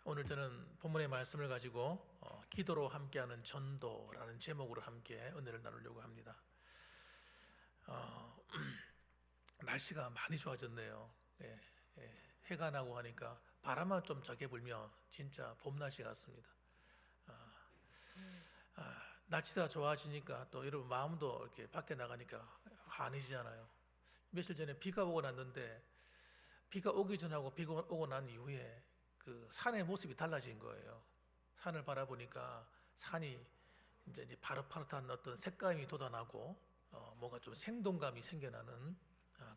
오늘 저는 본문의 말씀을 가지고 기도로 함께하는 전도라는 제목으로 함께 은혜를 나누려고 합니다. 날씨가 많이 좋아졌네요. 예, 해가 나고 하니까 바람만 좀 적게 불면 진짜 봄 날씨 같습니다. 날씨가 좋아지니까 또 여러분 마음도 이렇게 밖에 나가니까 환해지잖아요. 며칠 전에 비가 오고 났는데 비가 오기 전하고 비가 오고 난 이후에 그 산의 모습이 달라진 거예요. 산을 바라보니까 산이 이제 파릇파릇한 어떤 색감이 돋아나고 뭔가 좀 생동감이 생겨나는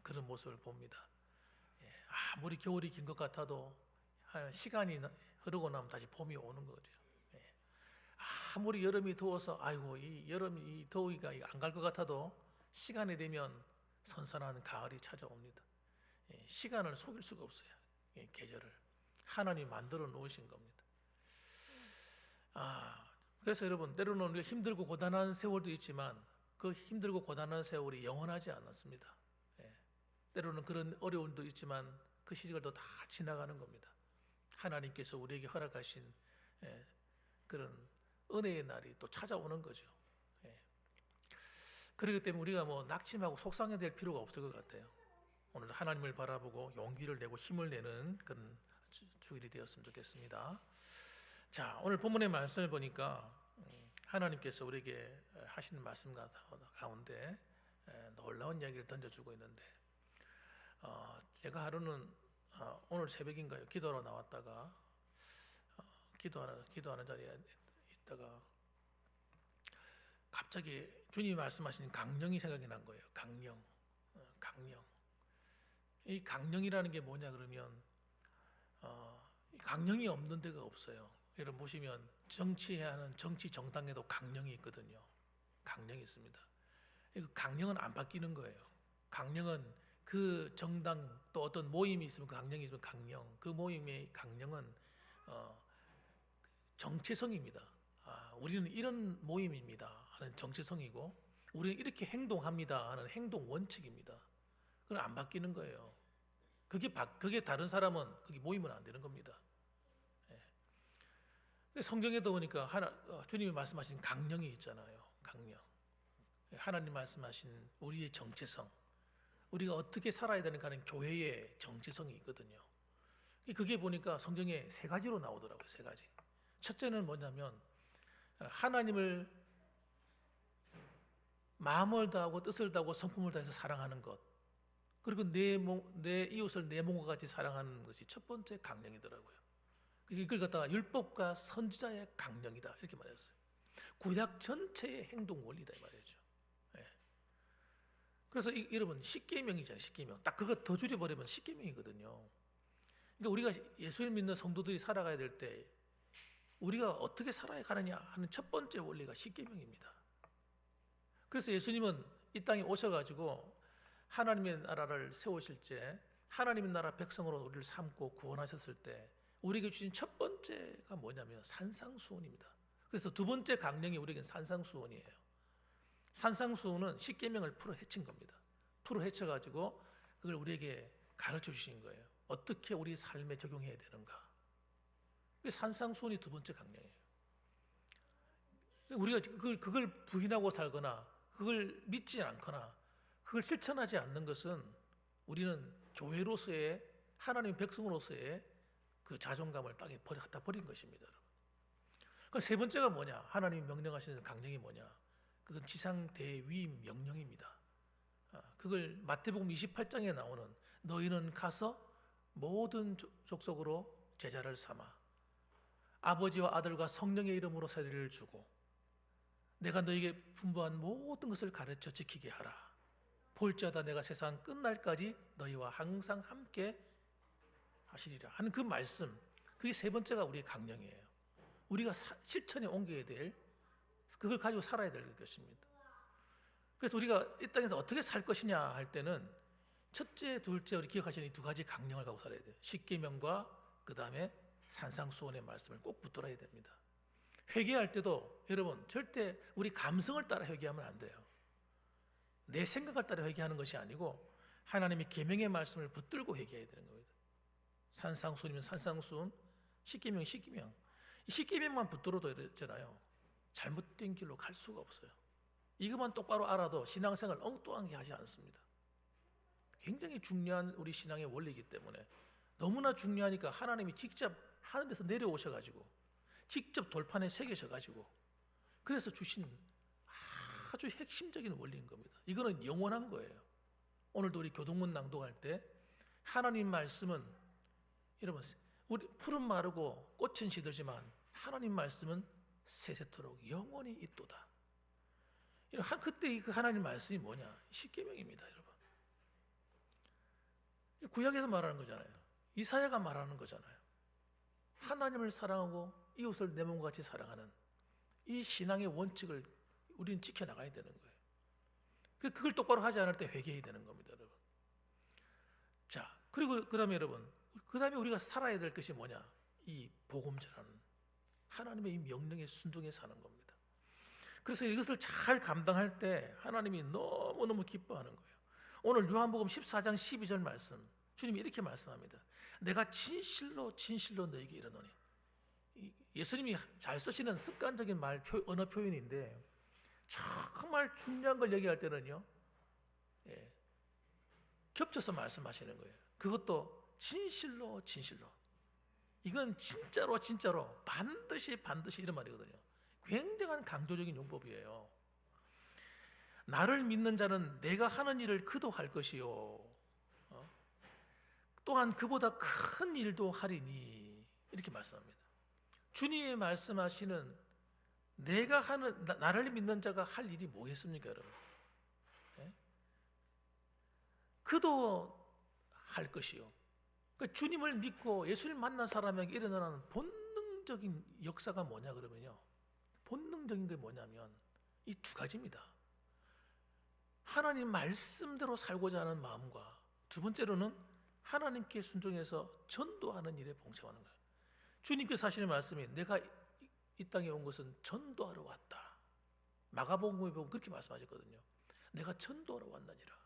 그런 모습을 봅니다. 아무리 겨울이 긴 것 같아도 시간이 흐르고 나면 다시 봄이 오는 거죠. 아무리 여름이 더워서 아이고 이 여름 이 더위가 안 갈 것 같아도 시간이 되면 선선한 가을이 찾아옵니다. 시간을 속일 수가 없어요. 계절을 하나님이 만들어 놓으신 겁니다. 그래서 여러분 때로는 우리가 힘들고 고단한 세월도 있지만 그 힘들고 고단한 세월이 영원하지 않았습니다. 때로는 그런 어려움도 있지만 그 시절도 다 지나가는 겁니다. 하나님께서 우리에게 허락하신 그런 은혜의 날이 또 찾아오는 거죠. 그렇기 때문에 우리가 뭐 낙심하고 속상해 될 필요가 없을 것 같아요. 오늘 하나님을 바라보고 용기를 내고 힘을 내는 그런 주일이 되었으면 좋겠습니다. 자, 오늘 본문의 말씀을 보니까 하나님께서 우리에게 하시는 말씀 가운데 놀라운 이야기를 던져주고 있는데 제가 하루는 오늘 새벽인가요? 기도하러 나왔다가 기도하는 자리에 있다가 갑자기 주님이 말씀하신 강령이 생각이 난 거예요. 강령. 이 강령이라는 게 뭐냐 그러면 강령이 없는 데가 없어요. 여러분 보시면 정치해야 하는 정치 정당에도 강령이 있거든요. 강령이 있습니다. 그 강령은 안 바뀌는 거예요. 강령은 그 정당 또 어떤 모임이 있으면 그 강령이 있으면 강령, 그 모임의 강령은 정체성입니다. 우리는 이런 모임입니다 하는 정체성이고 우리는 이렇게 행동합니다 하는 행동 원칙입니다. 그건 안 바뀌는 거예요. 그게 다른 사람은 그게 모이면 안 되는 겁니다. 성경에도 보니까 주님이 말씀하신 강령이 있잖아요. 강령. 하나님 말씀하신 우리의 정체성, 우리가 어떻게 살아야 되는가 하는 교회의 정체성이 있거든요. 그게 보니까 성경에 세 가지로 나오더라고요. 세 가지. 첫째는 뭐냐면 하나님을 마음을 다하고 뜻을 다하고 성품을 다해서 사랑하는 것, 그리고 내 이웃을 내 몸과 같이 사랑하는 것이 첫 번째 강령이더라고요. 이걸 갖다가 율법과 선지자의 강령이다 이렇게 말했어요. 구약 전체의 행동 원리다 이 말이죠. 그래서 여러분 십계명이잖아요. 십계명. 딱 그거 더 줄여버리면 십계명이거든요. 그러니까 우리가 예수를 믿는 성도들이 살아가야 될 때 우리가 어떻게 살아야 가느냐 하는 첫 번째 원리가 십계명입니다. 그래서 예수님은 이 땅에 오셔가지고 하나님의 나라를 세우실 때 하나님의 나라 백성으로 우리를 삼고 구원하셨을 때 우리에게 주신 첫 번째가 뭐냐면 산상수훈입니다. 그래서 두 번째 강령이 우리에겐 산상수훈이에요. 산상수훈은 십계명을 풀어 헤친 겁니다. 풀어 헤쳐가지고 그걸 우리에게 가르쳐 주신 거예요. 어떻게 우리 삶에 적용해야 되는가. 산상수훈이 두 번째 강령이에요. 우리가 그걸 부인하고 살거나 그걸 믿지 않거나 그걸 실천하지 않는 것은 우리는 교회로서의 하나님 백성으로서의 그 자존감을 땅에 갖다 버린 것입니다. 그 세 번째가 뭐냐? 하나님이 명령하시는 강령이 뭐냐? 그건 지상대위임 명령입니다. 그걸 마태복음 28장에 나오는 너희는 가서 모든 족속으로 제자를 삼아 아버지와 아들과 성령의 이름으로 세례를 주고 내가 너에게 분부한 모든 것을 가르쳐 지키게 하라. 볼지어다 내가 세상 끝날까지 너희와 항상 함께 하시리라 하는 그 말씀, 그게 세 번째가 우리의 강령이에요. 우리가 실천에 옮겨야 될, 그걸 가지고 살아야 될 것입니다. 그래서 우리가 이 땅에서 어떻게 살 것이냐 할 때는 첫째, 둘째 우리 기억하시는 이 두 가지 강령을 갖고 살아야 돼요. 십계명과 그 다음에 산상수훈의 말씀을 꼭 붙들어야 됩니다. 회개할 때도 여러분 절대 우리 감성을 따라 회개하면 안 돼요. 내 생각을 따라 회개하는 것이 아니고 하나님의 계명의 말씀을 붙들고 회개해야 되는 겁니다. 산상수훈이면 산상수훈, 십계명. 이 십계명만 붙들어도 이랬잖아요. 잘못된 길로 갈 수가 없어요. 이것만 똑바로 알아도 신앙생활 엉뚱하게 하지 않습니다. 굉장히 중요한 우리 신앙의 원리이기 때문에 너무나 중요하니까 하나님이 직접 하는 데서 내려오셔가지고 직접 돌판에 새기셔가지고 그래서 주신 아주 핵심적인 원리인 겁니다. 이거는 영원한 거예요. 오늘도 우리 교동문 낭독할 때 하나님 말씀은 여러분 우리 풀은 마르고 꽃은 시들지만 하나님 말씀은 세세토록 영원히 있도다. 그때 그 하나님 말씀이 뭐냐? 십계명입니다, 여러분. 구약에서 말하는 거잖아요. 이사야가 말하는 거잖아요. 하나님을 사랑하고 이웃을 내 몸과 같이 사랑하는 이 신앙의 원칙을 우리는 지켜나가야 되는 거예요. 그걸 똑바로 하지 않을 때 회개해야 되는 겁니다, 여러분. 자, 그리고 그다음에 여러분, 그다음에 우리가 살아야 될 것이 뭐냐? 이 복음전하는 하나님의 이 명령에 순종해 사는 겁니다. 그래서 이것을 잘 감당할 때 하나님이 너무너무 기뻐하는 거예요. 오늘 요한복음 14장 12절 말씀, 주님이 이렇게 말씀합니다. 내가 진실로 너에게 이르노니. 예수님이 잘 쓰시는 습관적인 언어 표현인데 정말 중요한 걸 얘기할 때는요, 겹쳐서 말씀하시는 거예요. 그것도 진실로. 이건 진짜로 반드시 이런 말이거든요. 굉장한 강조적인 용법이에요. 나를 믿는 자는 내가 하는 일을 그도 할 것이요, 또한 그보다 큰 일도 하리니. 이렇게 말씀합니다. 주님이 말씀하시는 나를 믿는 자가 할 일이 뭐겠습니까, 여러분? 그도 할 것이요. 그러니까 주님을 믿고 예수를 만난 사람에게 일어나는 본능적인 역사가 뭐냐 그러면요, 본능적인 게 뭐냐면 이 두 가지입니다. 하나님 말씀대로 살고자 하는 마음과 두 번째로는 하나님께 순종해서 전도하는 일에 봉사하는 거예요. 주님께서 하시는 말씀이 내가 이 땅에 온 것은 전도하러 왔다. 마가복음에 보면 그렇게 말씀하셨거든요. 내가 전도하러 왔느니라.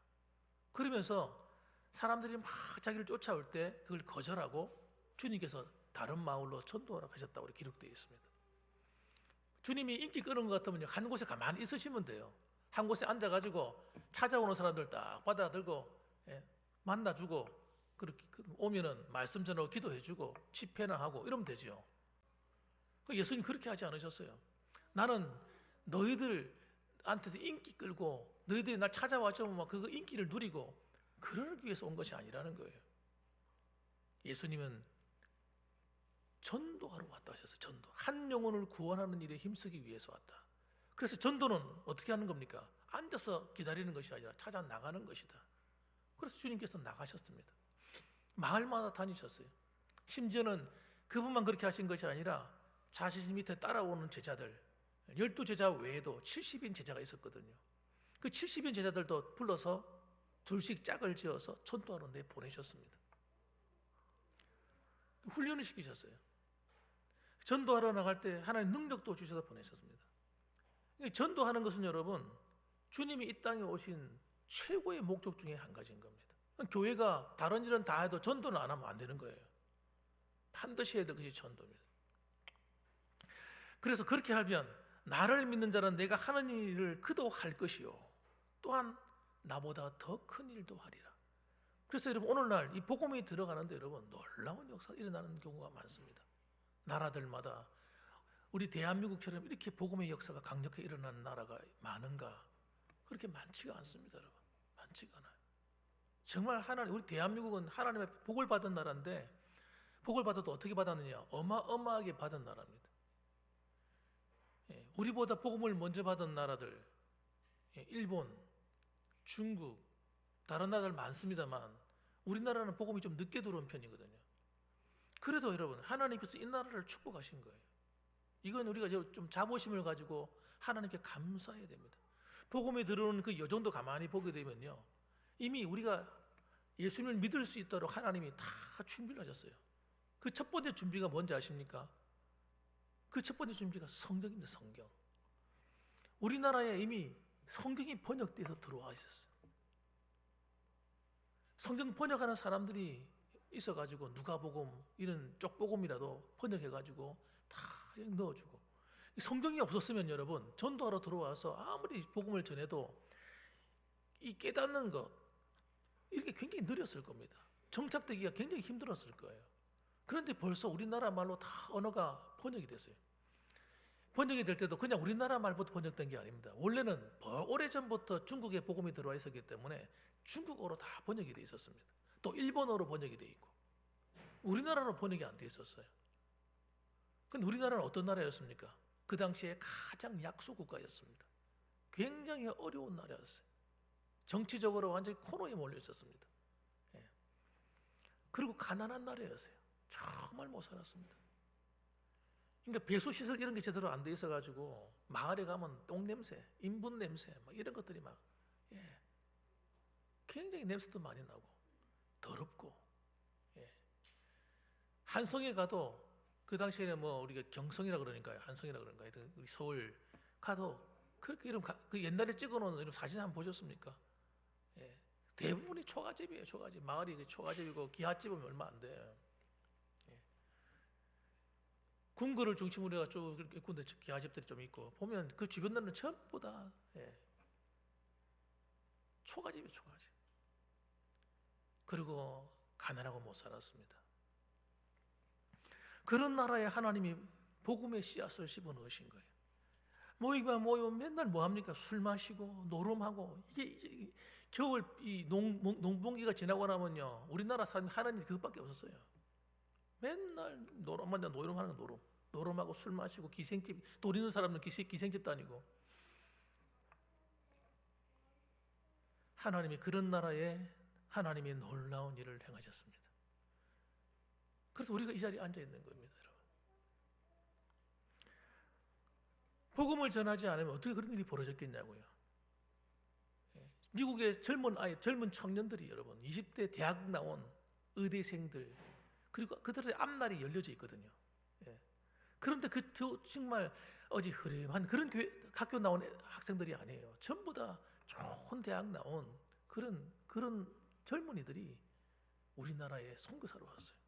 그러면서 사람들이 막 자기를 쫓아올 때 그걸 거절하고 주님께서 다른 마을로 전도하러 가셨다고 기록되어 있습니다. 주님이 인기 끄는 것 같으면 한 곳에 가만히 있으시면 돼요. 한 곳에 앉아가지고 찾아오는 사람들 딱 받아들고 만나주고 그렇게 오면은 말씀 전하고 기도해주고 집회나 하고 이러면 되죠. 예수님 그렇게 하지 않으셨어요. 나는 너희들한테서 인기 끌고 너희들이 날 찾아와서 그 인기를 누리고 그러기 위해서 온 것이 아니라는 거예요. 예수님은 전도하러 왔다 하셨어요. 전도. 한 영혼을 구원하는 일에 힘쓰기 위해서 왔다. 그래서 전도는 어떻게 하는 겁니까? 앉아서 기다리는 것이 아니라 찾아 나가는 것이다. 그래서 주님께서 나가셨습니다. 마을마다 다니셨어요. 심지어는 그분만 그렇게 하신 것이 아니라 자신 밑에 따라오는 제자들 12제자 외에도 70인 제자가 있었거든요. 그 70인 제자들도 불러서 둘씩 짝을 지어서 전도하러 내보내셨습니다. 훈련을 시키셨어요. 전도하러 나갈 때 하나님 능력도 주셔서 보내셨습니다. 전도하는 것은 여러분 주님이 이 땅에 오신 최고의 목적 중에 한 가지인 겁니다. 교회가 다른 일은 다 해도 전도는 안 하면 안 되는 거예요. 반드시 해야 될 것이 전도입니다. 그래서 그렇게 하면 나를 믿는 자는 내가 하는 일을 그도 할 것이요 또한 나보다 더 큰 일도 하리라. 그래서 여러분 오늘날 이 복음이 들어가는데 여러분 놀라운 역사가 일어나는 경우가 많습니다. 나라들마다 우리 대한민국처럼 이렇게 복음의 역사가 강력하게 일어나는 나라가 많은가? 그렇게 많지가 않습니다, 여러분. 많지가 않아요. 정말 우리 대한민국은 하나님의 복을 받은 나라인데 복을 받아도 어떻게 받았느냐? 어마어마하게 받은 나라입니다. 우리보다 복음을 먼저 받은 나라들, 일본, 중국, 다른 나라들 많습니다만 우리나라는 복음이 좀 늦게 들어온 편이거든요. 그래도 여러분 하나님께서 이 나라를 축복하신 거예요. 이건 우리가 좀 자부심을 가지고 하나님께 감사해야 됩니다. 복음에 들어오는 그 여정도 가만히 보게 되면요, 이미 우리가 예수님을 믿을 수 있도록 하나님이 다 준비를 하셨어요. 그 첫 번째 준비가 뭔지 아십니까? 그 첫 번째 준비가 성경입니다. 성경. 우리나라에 이미 성경이 번역돼서 들어와 있었어요. 성경 번역하는 사람들이 있어가지고 누가복음 이런 쪽복음이라도 번역해가지고 다 넣어주고, 성경이 없었으면 여러분 전도하러 들어와서 아무리 복음을 전해도 이 깨닫는 것 이렇게 굉장히 느렸을 겁니다. 정착되기가 굉장히 힘들었을 거예요. 그런데 벌써 우리나라 말로 다 언어가 번역이 됐어요. 번역이 될 때도 그냥 우리나라 말부터 번역된 게 아닙니다. 원래는 오래전부터 중국에 복음이 들어와 있었기 때문에 중국어로 다 번역이 돼 있었습니다. 또 일본어로 번역이 돼 있고 우리나라로 번역이 안 돼 있었어요. 근데 우리나라는 어떤 나라였습니까? 그 당시에 가장 약소 국가였습니다. 굉장히 어려운 나라였어요. 정치적으로 완전히 코너에 몰려 있었습니다. 예. 그리고 가난한 나라였어요. 정말 못 살았습니다. 그러니까 배수 시설 이런 게 제대로 안 돼 있어가지고 마을에 가면 똥 냄새, 인분 냄새, 막 이런 것들이 막 굉장히 냄새도 많이 나고 더럽고, 한성에 가도 그 당시에는 뭐 우리가 경성이라 그러니까요, 한성이라 그런가, 하여튼 우리 서울 가도 그렇게 이런 그 옛날에 찍어놓은 이런 사진 한번 보셨습니까? 대부분이 초가집이에요, 초가집. 마을이 그 초가집이고 기와집은 얼마 안 돼요. 궁궐을 중심으로 해가 쭉 군데 기와집들이 좀 있고 보면 그 주변들은 전부 다 초가집이에요, 초가집. 그리고 가난하고 못 살았습니다. 그런 나라에 하나님이 복음의 씨앗을 씹어 넣으신 거예요. 모이면 맨날 뭐 합니까? 술 마시고 노름하고, 이게 겨울 이 농번기가 지나고 나면요 우리나라 사람이 하는 일이 그것밖에 없었어요. 맨날 노름하는 거, 노름하고 술 마시고 기생집, 돈 있는 사람은 기생집 다니고. 하나님이 그런 나라에 하나님이 놀라운 일을 행하셨습니다. 그래서 우리가 이 자리에 앉아 있는 겁니다, 여러분. 복음을 전하지 않으면 어떻게 그런 일이 벌어졌겠냐고요. 미국의 젊은 청년들이 여러분 20대 대학 나온 의대생들, 그리고 그들의 앞날이 열려져 있거든요. 그런데 정말 흐름한 그런 학교 나온 학생들이 아니에요. 전부 다 좋은 대학 나온 그런 젊은이들이 우리나라에 선교사로 왔어요.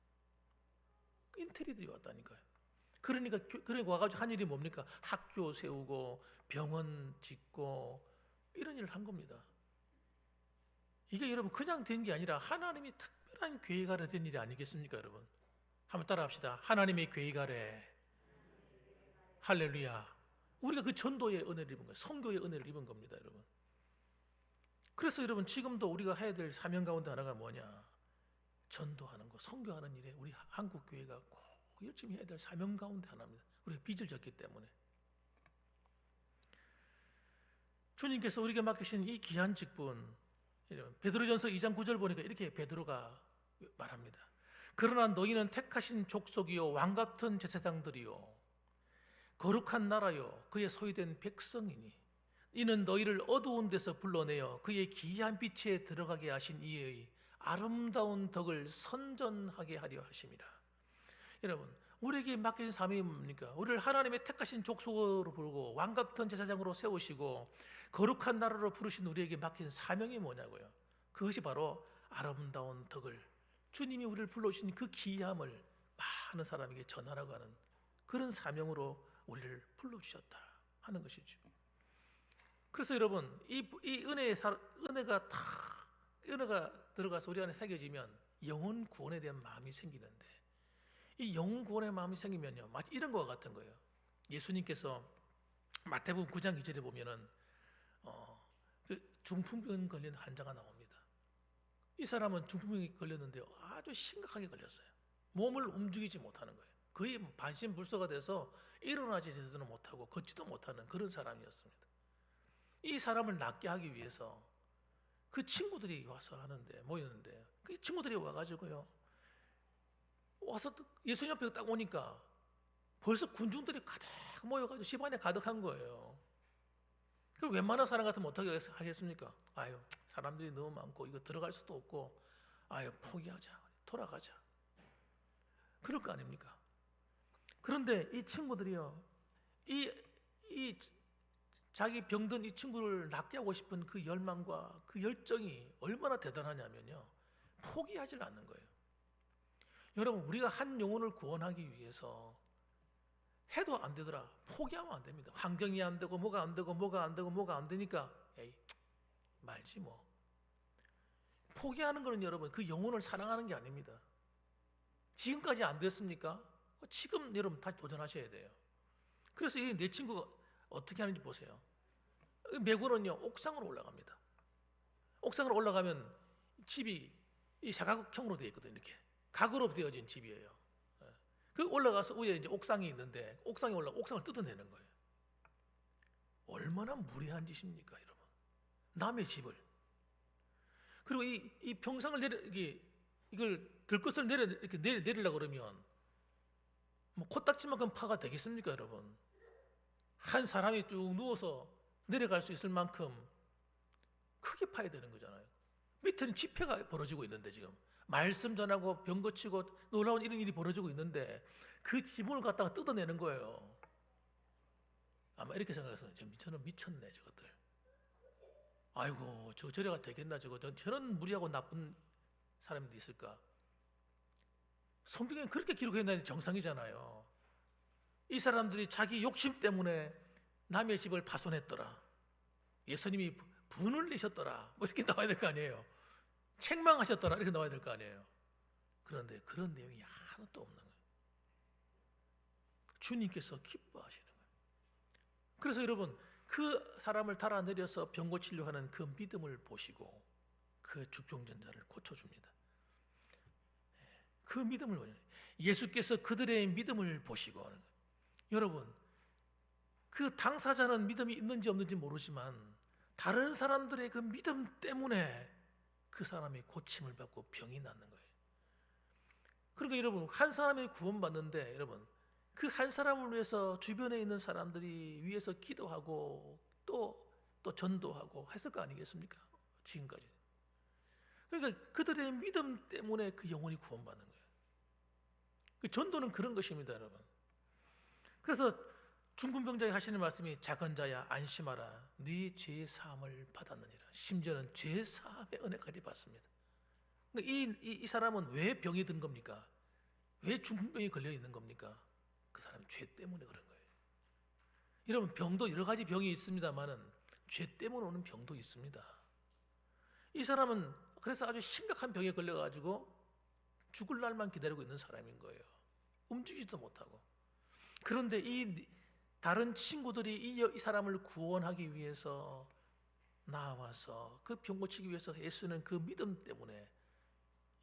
인테리들이 왔다니까요. 그러니까 와가지고 한 일이 뭡니까? 학교 세우고 병원 짓고 이런 일을 한 겁니다. 이게 여러분 그냥 된 게 아니라 하나님이 특별한 계획 아래 된 일이 아니겠습니까, 여러분? 한번 따라합시다. 하나님의 계획 아래. 할렐루야. 우리가 그 전도의 은혜를 입은 거예요. 선교의 은혜를 입은 겁니다, 여러분. 그래서 여러분 지금도 우리가 해야 될 사명 가운데 하나가 뭐냐? 전도하는 거, 선교하는 일에 우리 한국 교회가 꼭 열심히 해야 될 사명 가운데 하나입니다. 우리가 빚을 졌기 때문에. 주님께서 우리에게 맡기신 이 귀한 직분, 베드로전서 2장 9절 보니까 이렇게 베드로가 말합니다. 그러나 너희는 택하신 족속이요 왕 같은 제사장들이요 거룩한 나라요 그의 소유된 백성이니 이는 너희를 어두운 데서 불러내어 그의 기이한 빛에 들어가게 하신 이의 아름다운 덕을 선전하게 하려 하심이라. 여러분, 우리에게 맡긴 사명이 뭡니까? 우리를 하나님의 택하신 족속으로 부르고 왕 같은 제사장으로 세우시고 거룩한 나라로 부르신 우리에게 맡긴 사명이 뭐냐고요? 그것이 바로 아름다운 덕을, 주님이 우리를 불러주신 그 기이함을 많은 사람에게 전하라고 하는 그런 사명으로 우리를 불러주셨다 하는 것이죠. 그래서 여러분 이 은혜가 들어가서 우리 안에 새겨지면 영혼 구원에 대한 마음이 생기는데, 이 영혼 구원의 마음이 생기면요 마치 이런 것과 같은 거예요. 예수님께서 마태복음 9장 2절에 보면은 그 중풍병 걸린 환자가 나옵니다. 이 사람은 중풍병이 걸렸는데 아주 심각하게 걸렸어요. 몸을 움직이지 못하는 거예요. 거의 반신불수가 돼서 일어나지 제대로 못하고 걷지도 못하는 그런 사람이었습니다. 이 사람을 낫게 하기 위해서 그 친구들이 와서 모였는데, 그 친구들이 와가지고요 와서 예수님 앞에 딱 오니까 벌써 군중들이 가득 모여가지고 집 안에 가득한 거예요. 그럼 웬만한 사람 같으면 어떻게 하겠습니까? 아유, 사람들이 너무 많고 이거 들어갈 수도 없고, 아유, 포기하자, 돌아가자, 그럴 거 아닙니까? 그런데 이 친구들이요, 이 자기 병든 이 친구를 낫게 하고 싶은 그 열망과 그 열정이 얼마나 대단하냐면요, 포기하지 않는 거예요. 여러분, 우리가 한 영혼을 구원하기 위해서 해도 안 되더라 포기하면 안 됩니다. 환경이 안 되고 뭐가 안 되고 뭐가 안 되고 뭐가 안 되니까 에이 말지 뭐. 포기하는 거는 여러분 그 영혼을 사랑하는 게 아닙니다. 지금까지 안 됐습니까? 지금 여러분 다시 도전하셔야 돼요. 그래서 이 내 친구가 어떻게 하는지 보세요. 매구는요 옥상으로 올라갑니다. 옥상으로 올라가면 집이 이 사각형으로 되어 있거든요. 이렇게 각으로 되어진 집이에요. 그 올라가서 위에 이제 옥상이 있는데 옥상에 올라 옥상을 뜯어내는 거예요. 얼마나 무례한 짓입니까, 여러분? 남의 집을. 그리고 이 평상을 이걸 들것을 이렇게 내리려고 그러면 뭐 코딱지만큼 파가 되겠습니까, 여러분? 한 사람이 쭉 누워서 내려갈 수 있을 만큼 크게 파야 되는 거잖아요. 밑에는 집회가 벌어지고 있는데 지금 말씀 전하고 병 고치고 놀라운 이런 일이 벌어지고 있는데 그 지붕을 갖다가 뜯어내는 거예요. 아마 이렇게 생각해서 저는 미쳤네 저것들. 아이고 저래가 되겠나 저런 무리하고 나쁜 사람들이 있을까. 성경에 그렇게 기록했다니 정상이잖아요. 이 사람들이 자기 욕심 때문에 남의 집을 파손했더라. 예수님이 분을 내셨더라. 뭐 이렇게 나와야 될 거 아니에요. 책망하셨더라. 이렇게 나와야 될 거 아니에요. 그런데 그런 내용이 하나도 없는 거예요. 주님께서 기뻐하시는 거예요. 그래서 여러분 그 사람을 달아내려서 병 고치려고 하는 그 믿음을 보시고 그 죽병전자를 고쳐줍니다. 그 믿음을 보여요. 예수께서 그들의 믿음을 보시고 여러분 그 당사자는 믿음이 있는지 없는지 모르지만 다른 사람들의 그 믿음 때문에 그 사람이 고침을 받고 병이 낫는 거예요. 그러니까 여러분 한 사람이 구원받는데 여러분 그 한 사람을 위해서 주변에 있는 사람들이 위해서 기도하고 또 전도하고 했을 거 아니겠습니까? 지금까지. 그러니까 그들의 믿음 때문에 그 영혼이 구원받는 거예요. 그 전도는 그런 것입니다, 여러분. 그래서 중풍병자에 하시는 말씀이 작은 자야 안심하라 네 죄 사함을 받았느니라. 심지어는 죄 사함의 은혜까지 받습니다. 그러니까 이 사람은 왜 병이 든 겁니까? 왜 중풍병이 걸려 있는 겁니까? 그 사람이 죄 때문에 그런 거예요. 여러분 병도 여러 가지 병이 있습니다만은 죄 때문에 오는 병도 있습니다. 이 사람은 그래서 아주 심각한 병에 걸려가지고 죽을 날만 기다리고 있는 사람인 거예요. 움직이지도 못하고. 그런데 이 다른 친구들이 이 사람을 구원하기 위해서 나와서 그 병 고치기 위해서 애쓰는 그 믿음 때문에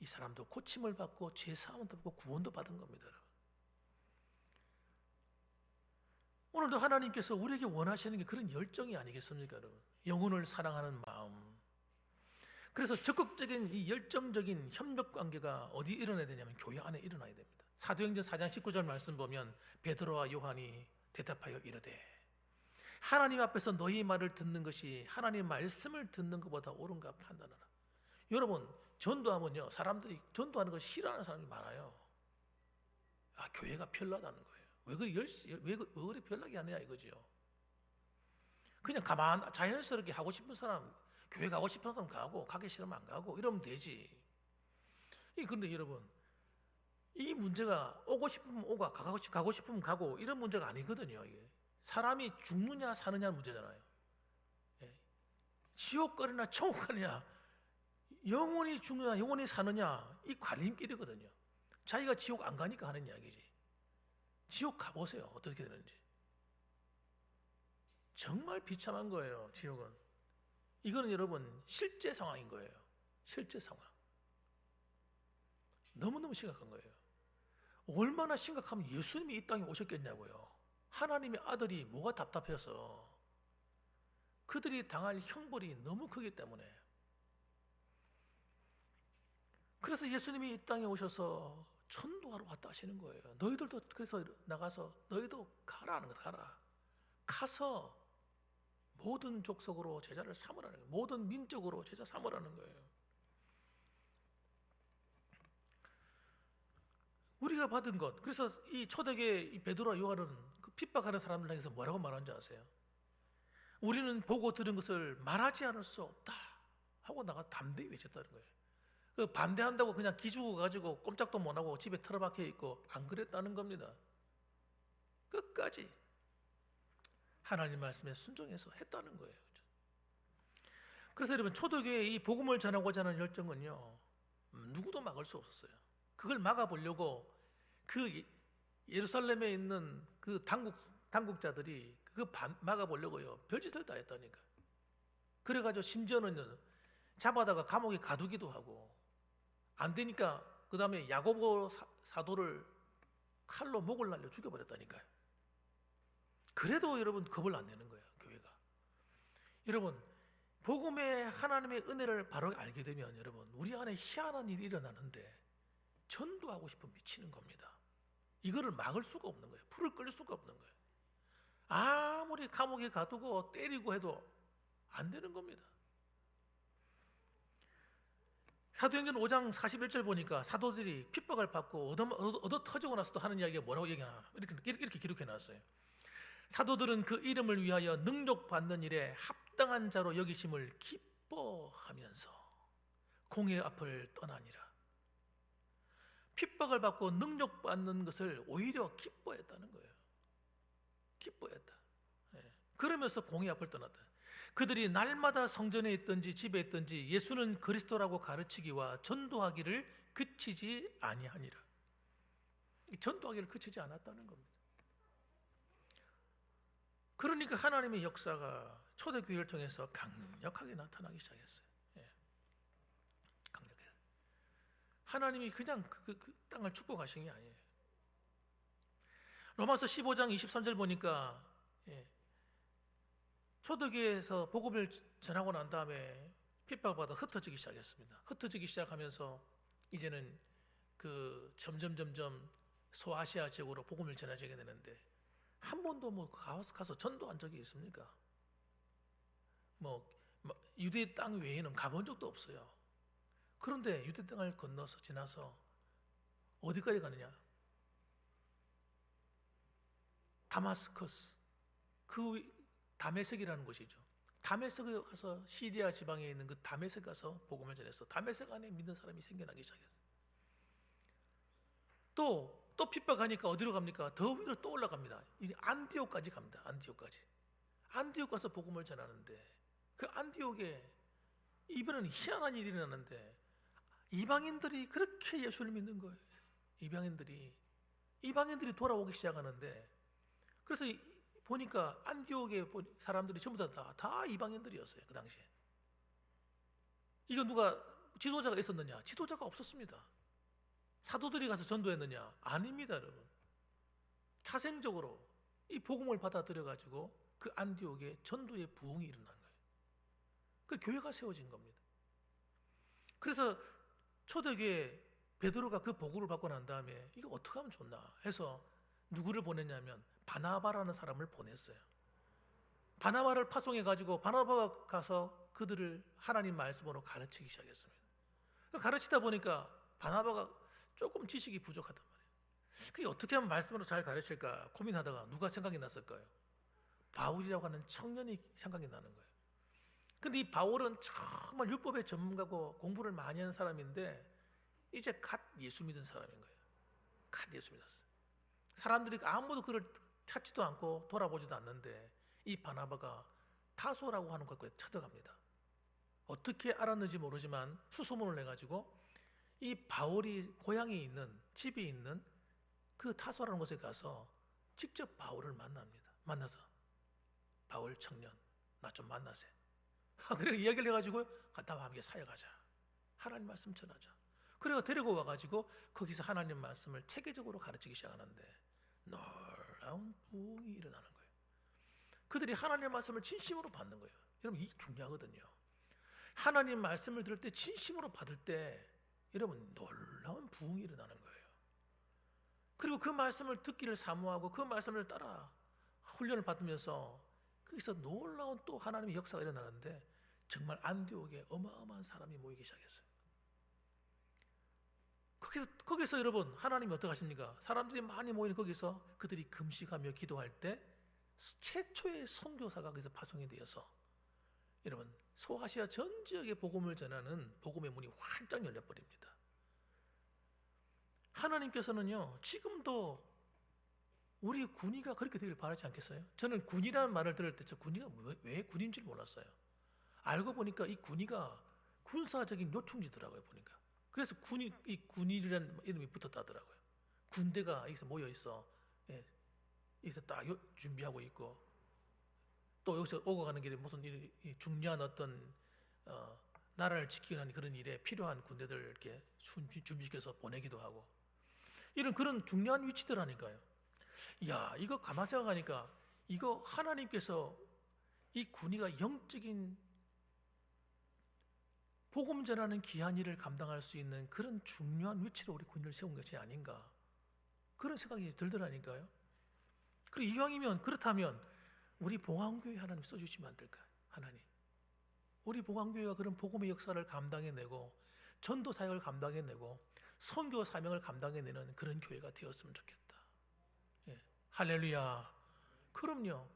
이 사람도 고침을 받고 죄 사함도 받고 구원도 받은 겁니다. 오늘도 하나님께서 우리에게 원하시는 게 그런 열정이 아니겠습니까, 여러분? 영혼을 사랑하는 마음. 그래서 적극적인 이 열정적인 협력 관계가 어디 일어나야 되냐면 교회 안에 일어나야 됩니다. 사도행전 4장 19절 말씀 보면 베드로와 요한이 대답하여 이르되 하나님 앞에서 너희 말을 듣는 것이 하나님 말씀을 듣는 것보다 옳은가 판단하라. 여러분 전도하면요 사람들이 전도하는 걸 싫어하는 사람이 많아요. 아 교회가 별나다는 거예요. 왜 그리 별나게 하느냐 이거지요. 그냥 자연스럽게 하고 싶은 사람 교회 가고 싶은 사람 가고 가기 싫으면 안 가고 이러면 되지. 그런데 여러분 이 문제가 오고 싶으면 오고 가고 싶으면 가고 이런 문제가 아니거든요. 이게 사람이 죽느냐 사느냐 문제잖아요. 지옥 가느냐 천국 가느냐 영원히 죽느냐 영원히 사느냐 이 갈림길이거든요. 자기가 지옥 안 가니까 하는 이야기지. 지옥 가보세요. 어떻게 되는지. 정말 비참한 거예요. 지옥은. 이거는 여러분 실제 상황인 거예요. 실제 상황. 너무너무 심각한 거예요. 얼마나 심각하면 예수님이 이 땅에 오셨겠냐고요. 하나님의 아들이 뭐가 답답해서 그들이 당할 형벌이 너무 크기 때문에. 그래서 예수님이 이 땅에 오셔서 전도하러 왔다 하시는 거예요. 너희들도 그래서 나가서 너희도 가라는 거예요. 가라. 가서 모든 족속으로 제자를 삼으라는 거예요. 모든 민족으로 제자 삼으라는 거예요. 우리가 받은 것. 그래서 이 초대교회 이 베드로와 요한은 그 핍박하는 사람들 향해서 뭐라고 말하는지 아세요? 우리는 보고 들은 것을 말하지 않을 수 없다 하고 나가 담대히 외쳤다는 거예요. 그 반대한다고 그냥 기죽어 가지고 꼼짝도 못 하고 집에 틀어박혀 있고 안 그랬다는 겁니다. 끝까지 하나님 말씀에 순종해서 했다는 거예요. 그래서 여러분, 초대교회의 이 복음을 전하고자 하는 열정은요, 누구도 막을 수 없었어요. 그걸 막아보려고 그 예루살렘에 있는 그 당국자들이 막아보려고요, 별짓을 다 했다니까. 그래가지고 심지어는 잡아다가 감옥에 가두기도 하고, 안 되니까 그 다음에 야고보 사도를 칼로 목을 날려 죽여버렸다니까요. 그래도 여러분 겁을 안 내는 거예요, 교회가. 여러분, 복음의 하나님의 은혜를 바로 알게 되면 여러분, 우리 안에 희한한 일이 일어나는데 전도하고 싶으면 미치는 겁니다. 이거를 막을 수가 없는 거예요. 불을 끌 수가 없는 거예요. 아무리 감옥에 가두고 때리고 해도 안 되는 겁니다. 사도행전 5장 41절 보니까 사도들이 핍박을 받고 얻어 터지고 나서도 하는 이야기가 뭐라고 얘기하나, 이렇게 기록해 놨어요. 사도들은 그 이름을 위하여 능력받는 일에 합당한 자로 여기심을 기뻐하면서 공의 앞을 떠나니라. 핍박을 받고 능력받는 것을 오히려 기뻐했다는 거예요. 기뻐했다. 그러면서 공의 앞을 떠났다. 그들이 날마다 성전에 있든지 집에 있든지 예수는 그리스도라고 가르치기와 전도하기를 그치지 아니하니라. 전도하기를 그치지 않았다는 겁니다. 그러니까 하나님의 역사가 초대교회를 통해서 강력하게 나타나기 시작했어요. 강력하게. 하나님이 그냥 그 땅을 축복하신 게 아니에요. 로마서 15장 23절 보니까 초대교회에서 복음을 전하고 난 다음에 핍박받아 흩어지기 시작했습니다. 흩어지기 시작하면서 이제는 그 점점 소아시아 지역으로 복음을 전해지게 되는데, 한 번도 가서 전도한 적이 있습니까? 유대 땅 외에는 가본 적도 없어요. 그런데 유대 땅을 건너서 지나서 어디까지 가느냐? 다마스커스, 그 다메섹이라는 곳이죠. 다메섹에 가서 시리아 지방에 있는 그 다메섹 가서 복음을 전했어. 다메섹 안에 믿는 사람이 생겨나기 시작했어요. 또 핍박하니까 어디로 갑니까? 더 위로 또 올라갑니다. 안디옥까지 갑니다. 안디옥 가서 복음을 전하는데, 그 안디옥에 이번에는 희한한 일이 일어나는데 이방인들이 그렇게 예수를 믿는 거예요. 이방인들이 돌아오기 시작하는데, 그래서 보니까 안디옥의 사람들이 전부 다 이방인들이었어요. 그 당시에. 이거 누가 지도자가 있었느냐? 지도자가 없었습니다. 사도들이 가서 전도했느냐? 아닙니다, 여러분. 차생적으로 이 복음을 받아들여 가지고 그 안디옥에 전도의 부흥이 일어난 거예요. 그 교회가 세워진 겁니다. 그래서 초대교회 베드로가 그 보고를 받고 난 다음에 이거 어떻게 하면 좋나 해서 누구를 보냈냐면 바나바라는 사람을 보냈어요. 바나바를 파송해 가지고 바나바가 가서 그들을 하나님 말씀으로 가르치기 시작했습니다. 가르치다 보니까 바나바가 조금 지식이 부족하단 말이에요. 그게 어떻게 하면 말씀으로 잘 가르칠까 고민하다가 누가 생각이 났을까요? 바울이라고 하는 청년이 생각이 나는 거예요. 근데 이 바울은 정말 율법의 전문가고 공부를 많이 한 사람인데 이제 갓 예수 믿은 사람인 거예요. 갓 예수 믿었어요. 사람들이 아무도 그를 찾지도 않고 돌아보지도 않는데 이 바나바가 타소라고 하는 곳에 찾아갑니다. 어떻게 알았는지 모르지만 수소문을 해가지고 이 바울이 고향이 있는 집이 있는 그 타소라는 곳에 가서 직접 바울을 만나서 바울 청년 나 좀 만나세. 그래 이야기를 해가지고 나와 함께 사역하자. 하나님 말씀 전하자. 그래가 데리고 와가지고 거기서 하나님 말씀을 체계적으로 가르치기 시작하는데 놀라운 부흥이 일어나는 거예요. 그들이 하나님 말씀을 진심으로 받는 거예요. 여러분 이게 중요하거든요. 하나님 말씀을 들을 때 진심으로 받을 때 여러분 놀라운 부흥이 일어나는 거예요. 그리고 그 말씀을 듣기를 사모하고 그 말씀을 따라 훈련을 받으면서 거기서 놀라운 또 하나님의 역사가 일어나는데 정말 안디옥에 어마어마한 사람이 모이기 시작했어요. 거기서 여러분 하나님이 어떻게 하십니까? 사람들이 많이 모이는 거기서 그들이 금식하며 기도할 때 최초의 선교사가 거기서 파송이 되어서 여러분 소아시아 전 지역에 복음을 전하는 복음의 문이 활짝 열려버립니다. 하나님께서는요 지금도 우리 군의가 그렇게 되길 바라지 않겠어요? 저는 군의라는 말을 들을 때 저 군의가 왜 군인 줄 몰랐어요. 알고 보니까 이 군의가 군사적인 요충지더라고요. 보니까 그래서 이 군의라는 이름이 붙었다더라고요. 군대가 여기서 모여 있어, 예, 여기서 딱 준비하고 있고, 또 여기서 오고 가는 길에 무슨 중요한 어떤 나라를 지키는 그런 일에 필요한 군대들 이렇게 준비시켜서 보내기도 하고, 이런 그런 중요한 위치들하니까요. 야, 이거 가만 생각하니까 이거 하나님께서 이 군의가 영적인 복음 전하는 귀한 일을 감당할 수 있는 그런 중요한 위치로 우리 군의를 세운 것이 아닌가, 그런 생각이 들더라니까요. 그리고 이왕이면 그렇다면 우리 봉황교회 하나님 써주시면 안 될까요? 하나님, 우리 봉황교회가 그런 복음의 역사를 감당해내고 전도 사역을 감당해내고 선교 사명을 감당해내는 그런 교회가 되었으면 좋겠다. 예. 할렐루야. 그럼요.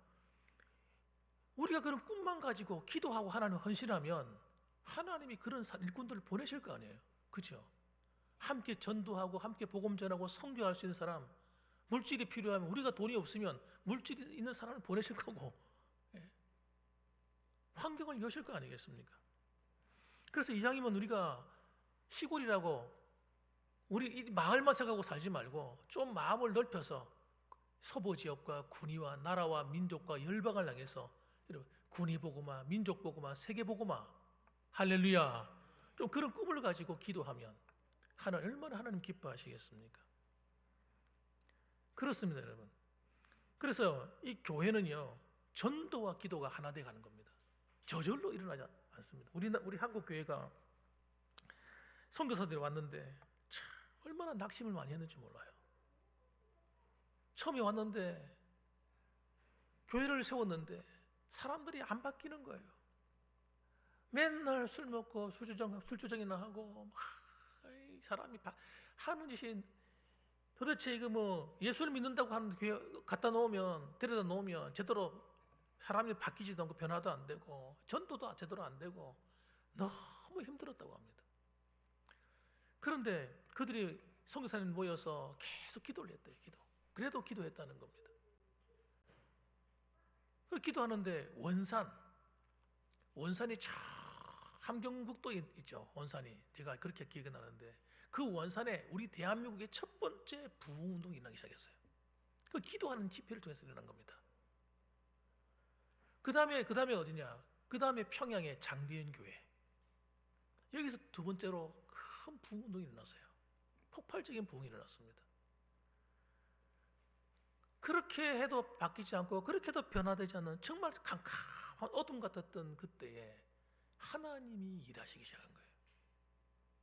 우리가 그런 꿈만 가지고 기도하고 하나님 헌신하면 하나님이 그런 일꾼들을 보내실 거 아니에요. 그렇죠? 함께 전도하고 함께 복음 전하고 선교할 수 있는 사람, 물질이 필요하면 우리가 돈이 없으면 물질이 있는 사람을 보내실 거고, 예. 환경을 여실 거 아니겠습니까? 그래서 이왕이면 우리가 시골이라고 우리 이 마을만 생각하고 살지 말고 좀 마음을 넓혀서 서부 지역과 군의와 나라와 민족과 열방을 향해서 군의 복음화, 민족 복음화, 세계 복음화, 할렐루야, 좀 그런 꿈을 가지고 기도하면 얼마나 하나님 기뻐하시겠습니까? 그렇습니다, 여러분. 그래서 이 교회는요 전도와 기도가 하나 돼 가는 겁니다. 저절로 일어나지 않습니다. 우리 한국 교회가 선교사들이 왔는데 참 얼마나 낙심을 많이 했는지 몰라요. 처음에 왔는데 교회를 세웠는데 사람들이 안 바뀌는 거예요. 맨날 술 먹고 술주정이나 하고 사람이 하는 짓이, 도대체 이거 뭐 예수를 믿는다고 하는 교회 데려다 놓으면 제대로 사람이 바뀌지도 않고 변화도 안 되고 전도도 제대로 안 되고 너무 힘들었다고 합니다. 그런데 그들이 선교사님 모여서 계속 기도를 했대요. 그래도 기도했다는 겁니다. 기도하는데 원산이 참 함경북도 있죠. 원산이 제가 그렇게 기억이 나는데 그 원산에 우리 대한민국의 첫 번째 부흥운동이 일어나기 시작했어요. 그 기도하는 집회를 통해서 일어난 겁니다. 그 다음에 어디냐? 그 다음에 평양의 장대현 교회. 여기서 두 번째로 큰 부흥운동이 일어났어요. 폭발적인 부흥이 일어났습니다. 그렇게 해도 바뀌지 않고 그렇게 해도 변화되지 않는 정말 캄캄한 어둠 같았던 그때에 하나님이 일하시기 시작한 거예요.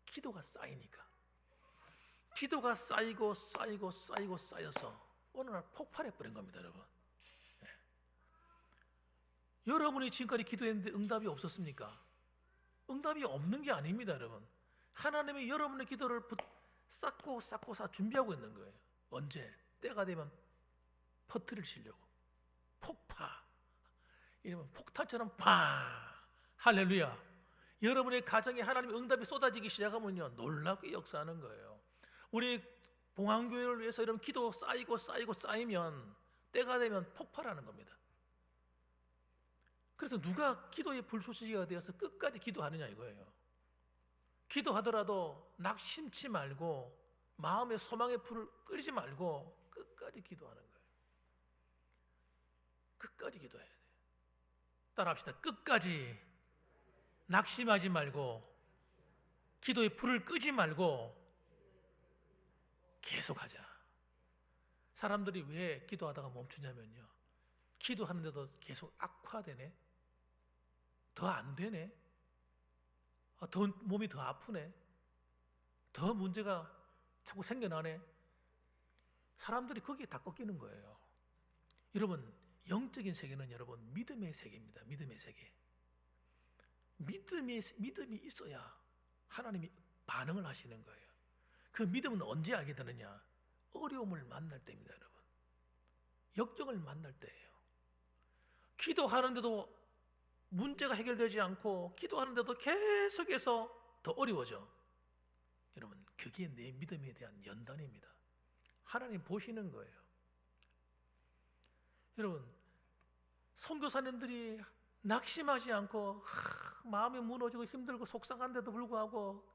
기도가 쌓이니까. 기도가 쌓여서 어느 날 폭발해버린 겁니다, 여러분. 네. 여러분이 지금까지 기도했는데 응답이 없었습니까? 응답이 없는 게 아닙니다, 여러분. 하나님이 여러분의 기도를 쌓고 준비하고 있는 거예요. 언제? 때가 되면 퍼뜨리시려고. 폭파. 이러면 폭탄처럼 팡! 할렐루야. 여러분의 가정에 하나님의 응답이 쏟아지기 시작하면요 놀랍게 역사하는 거예요. 우리 봉황교회를 위해서 이런 기도 쌓이면 때가 되면 폭발하는 겁니다. 그래서 누가 기도의 불쏘시개가 되어서 끝까지 기도하느냐 이거예요. 기도하더라도 낙심치 말고 마음의 소망의 불을 끄지 말고 끝까지 기도하는 거예요. 끝까지 기도해야 돼요. 따라합시다. 끝까지 낙심하지 말고 기도의 불을 끄지 말고 계속하자. 사람들이 왜 기도하다가 멈추냐면요, 기도하는데도 계속 악화되네, 더 안 되네, 더 몸이 더 아프네, 더 문제가 자꾸 생겨나네. 사람들이 거기에 다 꺾이는 거예요. 여러분, 영적인 세계는 여러분 믿음의 세계입니다. 믿음의 세계. 믿음이 있어야 하나님이 반응을 하시는 거예요. 그 믿음은 언제 알게 되느냐? 어려움을 만날 때입니다, 여러분. 역경을 만날 때예요. 기도하는데도 문제가 해결되지 않고 기도하는데도 계속해서 더 어려워져. 여러분, 그게 내 믿음에 대한 연단입니다. 하나님 보시는 거예요. 여러분, 선교사님들이 낙심하지 않고 마음이 무너지고 힘들고 속상한데도 불구하고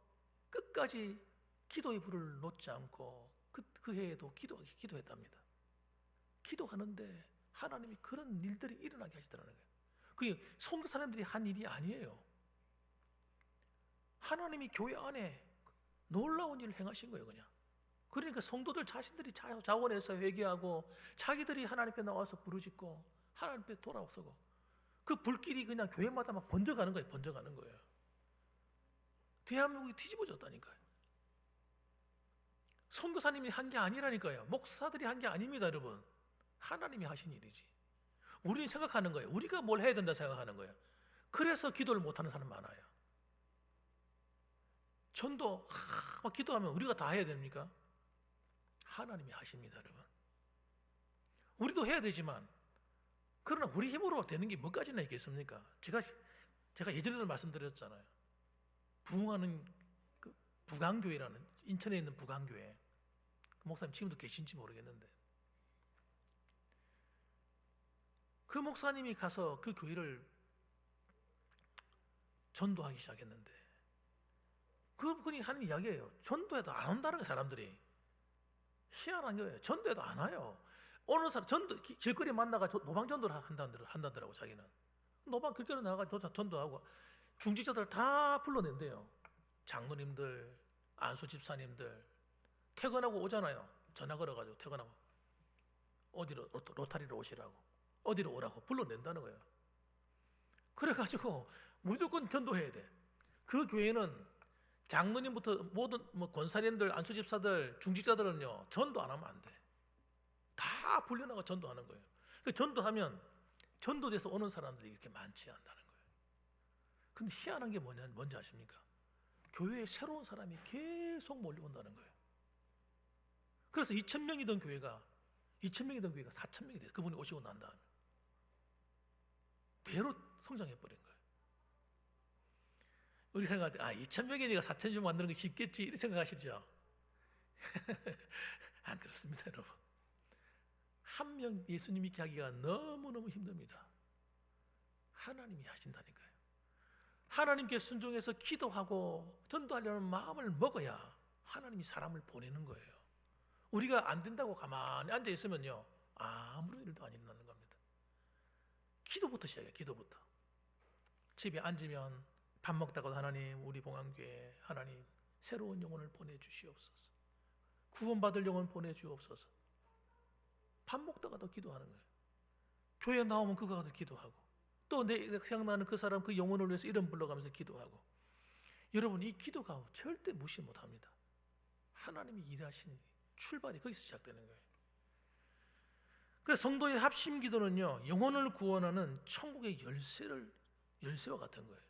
끝까지 기도의 불을 놓지 않고 그 해에도 기도했답니다. 기도하는데 하나님이 그런 일들이 일어나게 하시더라는 거예요. 그게 선교사님들이 한 일이 아니에요. 하나님이 교회 안에 놀라운 일을 행하신 거예요, 그냥. 그러니까 성도들 자신들이 자원해서 회개하고 자기들이 하나님 앞에 나와서 부르짖고 하나님 앞에 돌아서고 그 불길이 그냥 교회마다 막 번져가는 거예요. 번져가는 거예요. 대한민국이 뒤집어졌다니까요. 선교사님이 한 게 아니라니까요. 목사들이 한 게 아닙니다, 여러분. 하나님이 하신 일이지. 우리는 생각하는 거예요. 우리가 뭘 해야 된다 생각하는 거예요. 그래서 기도를 못하는 사람 많아요. 전도 막 기도하면 우리가 다 해야 됩니까? 하나님이 하십니다, 여러분. 우리도 해야 되지만 그러나 우리 힘으로 되는 게 뭐까지나 있겠습니까? 제가 예전에도 말씀드렸잖아요. 부흥하는 그 부강교회라는 인천에 있는 부강교회, 그 목사님 지금도 계신지 모르겠는데 그 목사님이 가서 그 교회를 전도하기 시작했는데 그분이 하는 이야기예요. 전도해도 안 온다는 거예요, 사람들이. 희한한 거예요. 전도해도 안 와요. 어느 사람 길거리 만나가 노방 전도를 한다더라고. 자기는 노방 길거리 나가 전도하고 중직자들 다 불러낸대요. 장로님들, 안수 집사님들 퇴근하고 오잖아요. 전화 걸어가지고 퇴근하고 어디로 로타리로 오시라고, 어디로 오라고 불러낸다는 거예요. 그래가지고 무조건 전도해야 돼. 그 교회는 장로님부터 모든 권사님들, 안수 집사들, 중직자들은요 전도 안 하면 안 돼. 다 불려나가 전도하는 거예요. 전도하면 전도돼서 오는 사람들이 이렇게 많지 않다는 거예요. 근데 희한한 게 뭔지 아십니까? 교회에 새로운 사람이 계속 몰려온다는 거예요. 그래서 2,000명이던 교회가 4,000명이 돼요. 그분이 오시고 난 다음에 배로 성장해버린 거예요. 우리 생각할 때 2,000명이니까 4,000명 만드는 게 쉽겠지 이렇게 생각하시죠? 안 그렇습니다, 여러분. 한 명 예수님 믿게 하기가 너무너무 힘듭니다. 하나님이 하신다니까요. 하나님께 순종해서 기도하고 전도하려는 마음을 먹어야 하나님이 사람을 보내는 거예요. 우리가 안 된다고 가만히 앉아 있으면요 아무런 일도 안 일어나는 겁니다. 기도부터 시작해요. 기도부터. 집에 앉으면 밥 먹다가도 하나님, 우리 봉안교회 하나님 새로운 영혼을 보내주시옵소서. 구원받을 영혼 보내주옵소서. 밥 먹다가도 기도하는 거예요. 교회 나오면 그거 가서 기도하고 또 내 생각나는 그 사람 그 영혼을 위해서 이름 불러가면서 기도하고. 여러분, 이 기도가 절대 무시 못합니다. 하나님이 일하신 출발이 거기서 시작되는 거예요. 그래서 성도의 합심 기도는요 영혼을 구원하는 천국의 열쇠와 같은 거예요.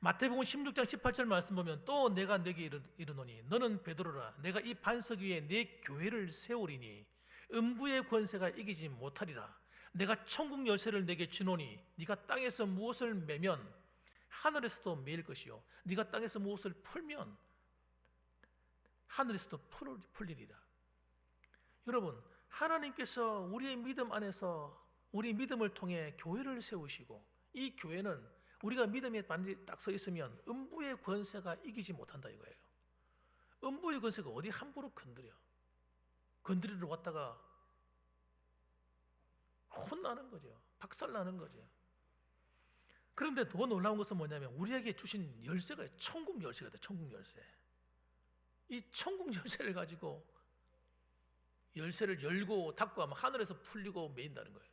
마태복음 16장 18절 말씀 보면 또 내가 네게 이르노니 너는 베드로라 내가 이 반석 위에 내 교회를 세우리니 음부의 권세가 이기지 못하리라. 내가 천국 열쇠를 내게 주노니 네가 땅에서 무엇을 매면 하늘에서도 매일 것이요 네가 땅에서 무엇을 풀면 하늘에서도 풀리리라. 여러분, 하나님께서 우리의 믿음 안에서 우리 믿음을 통해 교회를 세우시고 이 교회는 우리가 믿음에 반드시 딱 서 있으면 음부의 권세가 이기지 못한다 이거예요. 음부의 권세가 어디 함부로 건드리러 왔다가 혼나는 거죠. 박살나는 거죠. 그런데 더 놀라운 것은 뭐냐면 우리에게 주신 열쇠가 천국 열쇠가 돼. 천국 열쇠. 이 천국 열쇠를 가지고 열쇠를 열고 닫고 하면 하늘에서 풀리고 매인다는 거예요.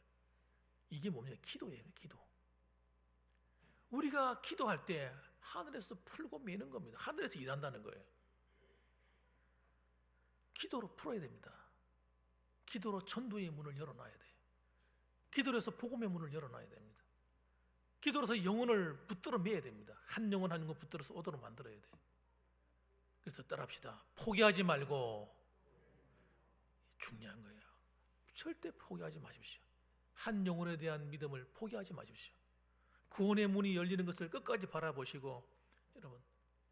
이게 뭡니까? 기도예요. 기도. 우리가 기도할 때 하늘에서 풀고 매는 겁니다. 하늘에서 일한다는 거예요. 기도로 풀어야 됩니다. 기도로 전도의 문을 열어놔야 돼요. 기도로 해서 복음의 문을 열어놔야 됩니다. 기도로서 영혼을 붙들어 매야 됩니다. 한 영혼 한 영혼 붙들어서 오도록 만들어야 돼요. 그래서 따라합시다. 포기하지 말고. 중요한 거예요. 절대 포기하지 마십시오. 한 영혼에 대한 믿음을 포기하지 마십시오. 구원의 문이 열리는 것을 끝까지 바라보시고, 여러분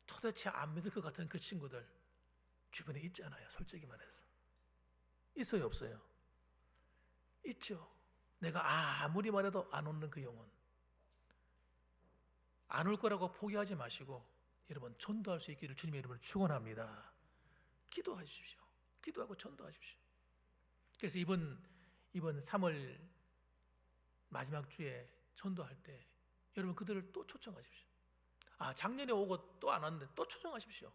도대체 안 믿을 것 같은 그 친구들 주변에 있지 않아요? 솔직히 말해서 있어요, 없어요? 있죠. 내가 아무리 말해도 안 오는 그 영혼, 안 올 거라고 포기하지 마시고 여러분 전도할 수 있기를 주님의 이름으로 축원합니다. 기도하십시오. 기도하고 전도하십시오. 그래서 이번 3월 마지막 주에 전도할 때 여러분 그들을 또 초청하십시오. 작년에 오고 또 안 왔는데 또 초청하십시오.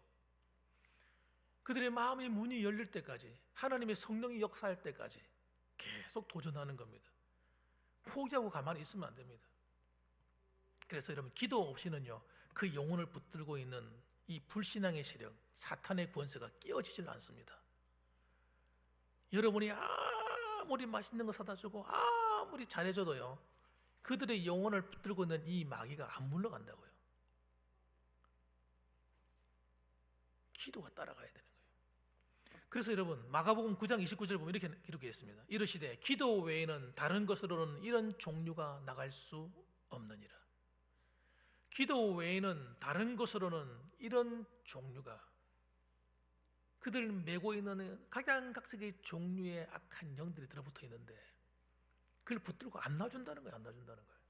그들의 마음의 문이 열릴 때까지, 하나님의 성령이 역사할 때까지 계속 도전하는 겁니다. 포기하고 가만히 있으면 안 됩니다. 그래서 여러분 기도 없이는요, 그 영혼을 붙들고 있는 이 불신앙의 세력, 사탄의 권세가 깨어지질 않습니다. 여러분이 아무리 맛있는 거 사다 주고 아무리 잘해줘도요, 그들의 영혼을 붙들고 있는 이 마귀가 안 물러간다고요. 기도가 따라가야 되는 거예요. 그래서 여러분 마가복음 9장 29절 보면 이렇게 기록되어 있습니다. 이르시되 기도 외에는 다른 것으로는 이런 종류가 나갈 수 없느니라. 기도 외에는 다른 것으로는 이런 종류가, 그들 메고 있는 각양각색의 종류의 악한 영들이 들어붙어 있는데 그걸 붙들고 안 놔준다는 거예요. 안 놔준다는 거예요.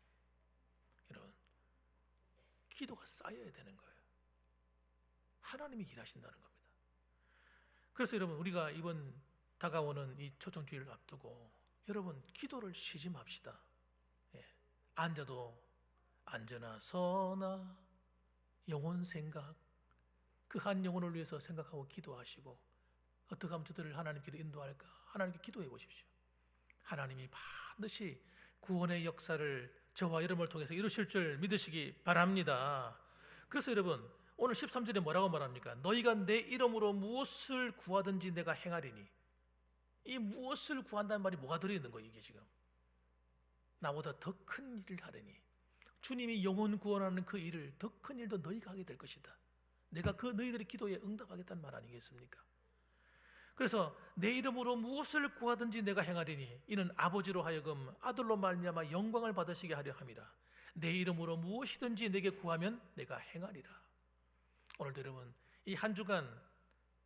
여러분 기도가 쌓여야 되는 거예요. 하나님이 일하신다는 겁니다. 그래서 여러분 우리가 이번 다가오는 이 초청주의를 앞두고 여러분 기도를 쉬지 맙시다. 앉아도 앉으나 서나 영혼 생각, 그 한 영혼을 위해서 생각하고 기도하시고, 어떻게 하면 저들을 하나님께로 인도할까? 하나님께 기도해 보십시오. 하나님이 반드시 구원의 역사를 저와 여러분을 통해서 이루실 줄 믿으시기 바랍니다. 그래서 여러분 오늘 13절에 뭐라고 말합니까? 너희가 내 이름으로 무엇을 구하든지 내가 행하리니. 이 무엇을 구한다는 말이 뭐가 들어있는 거예요? 이게 지금 나보다 더 큰 일을 하리니, 주님이 영혼 구원하는 그 일을, 더 큰 일도 너희가 하게 될 것이다. 내가 그 너희들의 기도에 응답하겠다는 말 아니겠습니까? 그래서 내 이름으로 무엇을 구하든지 내가 행하리니 이는 아버지로 하여금 아들로 말미암아 영광을 받으시게 하려 함이라. 내 이름으로 무엇이든지 내게 구하면 내가 행하리라. 오늘도 여러분 이 한 주간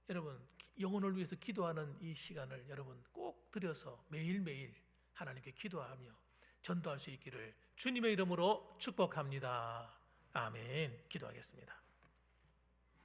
여러분 영혼을 위해서 기도하는 이 시간을 여러분 꼭 들여서 매일매일 하나님께 기도하며 전도할 수 있기를 주님의 이름으로 축복합니다. 아멘. 기도하겠습니다.